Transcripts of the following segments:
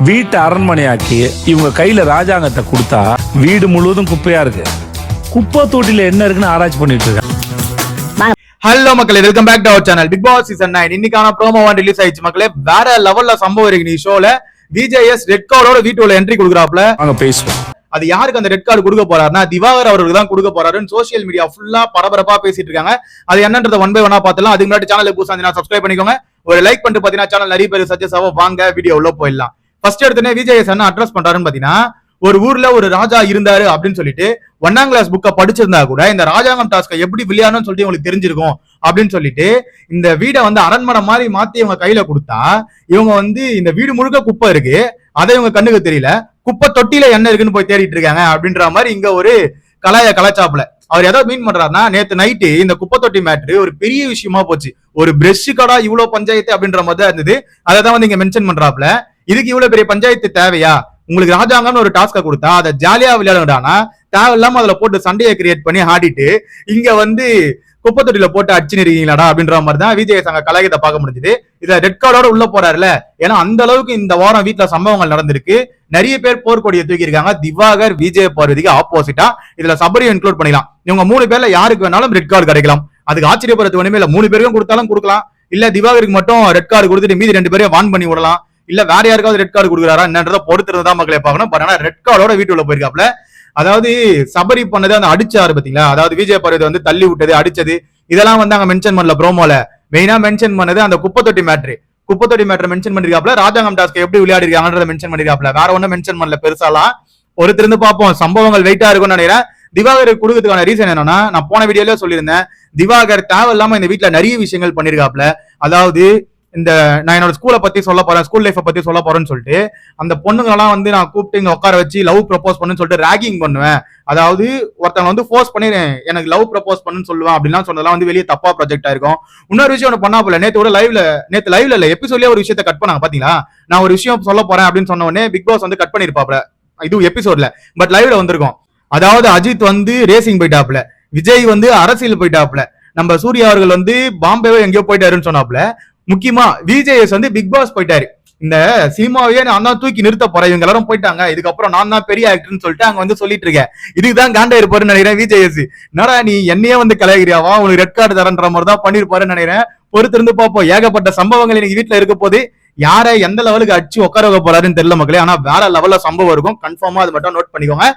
வீட்டை அரண்மனையாக்கி இவங்க கையில ராஜாங்கத்தை கொடுத்தா வீடு முழுவதும் குப்பையா இருக்கு. குப்பை தொட்டில என்ன இருக்குன்னு ஆராய்ச்சி பண்ணிட்டு இருக்காங்க. ஹலோ மக்களே, welcome back to our channel. Bigg Boss season 9 இன்னைக்கான ப்ரோமோ ரிலீஸ் ஆயிடுச்சு மக்களே. வேற லெவல்ல சம்பவம் இருக்கு. நீ ஷோல விஜேஎஸ் ரெட் கார்டோட வீட்டுல என்ட்ரி கொடுக்குறாப்ல. நாங்க பேசுவோம். அது யாருக்கு அந்த ரெட் கார்டு கொடுக்க போறாருன்னா திவாகர் அவருக்கு தான் கொடுக்க போறாருன்னு சோசியல் மீடியா ஃபுல்லா பரபரப்பா பேசிட்டு இருக்காங்க. அது என்னன்றத ஒன் பை ஒன்னா பார்த்தலாம். அதுக்கு முன்னாடி சேனலுக்கு புதுசா சப்ஸ்கிரைப் பண்ணிக்கோங்க. ஒரு லைக் பண்ணிட்டு பாத்தீங்கன்னா சேனல் நிறைய பேர் சஜஸ்ட் ஆகும். வாங்க வீடியோ உள்ள போயிடலாம். ஃபர்ஸ்ட் எடுத்தனே விஜேஎஸ் என்ன அட்ரஸ் பண்றாருன்னு பாத்தீங்கன்னா, ஒரு ஊர்ல ஒரு ராஜா இருந்தாரு அப்படின்னு சொல்லிட்டு 1ஆம் கிளாஸ் புக்கை படிச்சிருந்தா கூட இந்த ராஜாங்கம் டாஸ்கை எப்படி விளையாடணும்னு சொல்லிட்டு உங்களுக்கு தெரிஞ்சிருக்கும் அப்படின்னு சொல்லிட்டு இந்த வீடை வந்து அரண்மனை மாதிரி மாத்தி இவங்க கையில கொடுத்தா, இவங்க வந்து இந்த வீடு முழுக்க குப்பை இருக்கு, அதை இவங்க கண்ணுக்கு தெரியல, குப்பை தொட்டில என்ன இருக்குன்னு போய் தேடிட்டு இருக்காங்க அப்படின்ற மாதிரி இங்க ஒரு கலாச்சாப்புல அவர் ஏதாவது மீன் பண்றாருன்னா, நேத்து நைட்டு இந்த குப்பை தொட்டி மேட்ரு ஒரு பெரிய விஷயமா போச்சு. ஒரு பிரஷ் கடா இவ்வளவு பஞ்சாயத்து அப்படின்ற மாதிரி தான் இருந்தது. அதை தான் வந்து இங்க மென்ஷன் பண்றாப்ல. இதுக்கு இவ்வளவு பெரிய பஞ்சாயத்து தேவையா? உங்களுக்கு ராஜாங்கம்னு ஒரு டாஸ்கை கொடுத்தா அதை ஜாலியா விளையாடுறானா, தேவையில்லாம அதுல போட்டு சண்டையை கிரியேட் பண்ணி ஆடிட்டு இங்க வந்து குப்பை தொட்டில போட்டு அடிச்சுன்னு இருக்கீங்களாடா அப்படின்ற மாதிரி தான் விஜய் அங்க கலாயத்தை பார்க்க முடிஞ்சது. இதை ரெட் கார்டோட உள்ள போறாருல, ஏன்னா அந்த அளவுக்கு இந்த வாரம் வீட்டுல சம்பவங்கள் நடந்திருக்கு. நிறைய பேர் போர்க்கொடியை தூக்கி இருக்காங்க. திவாகர், விஜய் பார்வதிக்கு ஆப்போசிட்டா இதுல சபரியும் இன்க்ளூட் பண்ணிக்கலாம். இவங்க 3 பேர்ல யாருக்கு வேணாலும் ரெட் கார்டு கிடைக்கலாம். அதுக்கு ஆச்சரியப்படுறது ஒண்ணுமே இல்ல. 3 பேருக்கும் கொடுத்தாலும் கொடுக்கலாம், இல்ல திவாகருக்கு மட்டும் ரெட் கார்டு கொடுத்துட்டு மீதி 2 பேரையும் வான் பண்ணி விடலாம், இல்ல வேற யாருக்காவது ரெட் கார்டு கொடுக்குறாரா என்னன்றத பொறுத்துறதுதான் மக்களை பார்க்கணும். பட் ஆனா ரெட் கார்டோட வீட்டுல போயிருக்காப்ல. அதாவது சபரி பண்ணது அந்த அடிச்சாரு பாத்தீங்களா, அதாவது விஜய் பார்வதி வந்து தள்ளி விட்டது, அடிச்சது, இதெல்லாம் வந்து அங்க மென்ஷன் பண்ணல. ப்ரோமோல மெயினா மென்ஷன் பண்ணது அந்த குப்பை தொட்டி மேட்ரு மென்ஷன் பண்ணிருக்காப்ல. ராஜாங்கம் டாஸ்க் எப்படி விளையாடி இருக்காங்கன்றத மென்ஷன் பண்ணிருக்காப்ல. வேற ஒன்னும் மென்ஷன் பண்ணல பெருசாலாம். ஒருத்திருந்து பார்ப்போம், சம்பவங்கள் வெயிட்டா இருக்கும்னு நினைக்கிறேன். திவாகர் கொடுக்கறதுக்கான ரீசன் என்னன்னா, நான் போன வீடியோல சொல்லியிருந்தேன், திவாகர் தேவையில்லாம இந்த வீட்டுல நிறைய விஷயங்கள் பண்ணிருக்காப்ல. அதாவது இந்த நான் என்னோட ஸ்கூலை பத்தி சொல்ல போறேன், ஸ்கூல் லைஃபை பத்தி சொல்ல போறேன்னு சொல்லிட்டு அந்த பொண்ணுங்களெல்லாம் வந்து நான் கூப்பிட்டு இங்க உட்கார வச்சு லவ் ப்ரப்போஸ் பண்ணுன்னு சொல்லிட்டு ராகிங் பண்ணுவேன். அதாவது ஒருத்தவங்க வந்து ஃபோர்ஸ் பண்ணி எனக்கு லவ் ப்ரப்போஸ் பண்ணுன்னு சொல்லுவேன் அப்படிலாம் சொன்னதெல்லாம் வந்து வெளியே தப்பா ப்ராஜெக்ட் ஆயிருக்கும். இன்னொரு விஷயம் ஒன்று பண்ணா போல, நேற்று லைவ்ல இல்ல எபிசோட்லயே ஒரு விஷயத்த கட் பண்ணாங்க பாத்தீங்களா. நான் ஒரு விஷயம் சொல்ல போறேன் அப்படின்னு சொன்ன உடனே பிக் பாஸ் வந்து கட் பண்ணிருப்பாப்ல, இது எபிசோட்ல. பட் லைவ்ல வந்திருக்கும். அதாவது அஜித் வந்து ரேசிங் போயிட்டாப்ல, விஜய் வந்து அரசியல் போயிட்டாப்ல, நம்ம சூர்யா அவர்கள் வந்து பாம்பேவோ எங்கேயோ போயிட்டாருன்னு சொன்னாப்ல. முக்கியமா விஜேஎஸ் வந்து பிக் பாஸ் போயிட்டாரு. இந்த சினிமாவையே நான் தான் தூக்கி நிறுத்த போறேன், இவங்க எல்லாரும் போயிட்டாங்க, இதுக்கப்புறம் நான் தான் பெரிய ஆக்டர்னு சொல்லிட்டு அங்க வந்து சொல்லிட்டு இருக்கேன். இதுதான் காண்டா இருப்பாருன்னு நினைக்கிறேன் விஜேஎஸ். என்னடா நீ என்னையே வந்து கலாய்கிறியாவா, உங்களுக்கு ரெட் கார்டு தரன்ற மாதிரி தான் பண்ணிருப்பாருன்னு நினைக்கிறேன். பொறுத்திருந்து பார்ப்போம். ஏகப்பட்ட சம்பவங்கள் இன்னைக்கு வீட்டுல இருக்க போது, யாரை எந்த லெவலுக்கு அடிச்சு உட்கார வைக்க போறாருன்னு தெரியல மக்களே. ஆனா வேற லெவல்ல சம்பவம் இருக்கும். கன்ஃபார்மா அது மட்டும் நோட் பண்ணிக்கோங்க.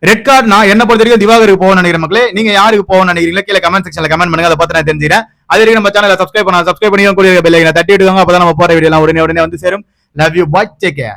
ரெட் கார்டு நான் என்ன பொறுத்த வரைக்கும் திவாகருக்கு போகணும்னு நினைக்கிறேன் மக்களே. நீங்க யாருக்கு போகணும்னு நினைக்கிறீங்களா கீழே கமெண்ட் செக்ஷன்ல கமெண்ட் பண்ணுங்க, அதை பார்த்து நான் தெரிஞ்சுக்கிறேன். அதே வரைக்கும் நம்ம சேனலை சப்ஸ்கிரைப் பண்ணி கூட பெல் ஐகானை தட்டி விட்டுவாங்க. அப்பதான் நம்ம போற வீடியோ எல்லாம் உடனே வந்து சேரும். Love you, bye, take care.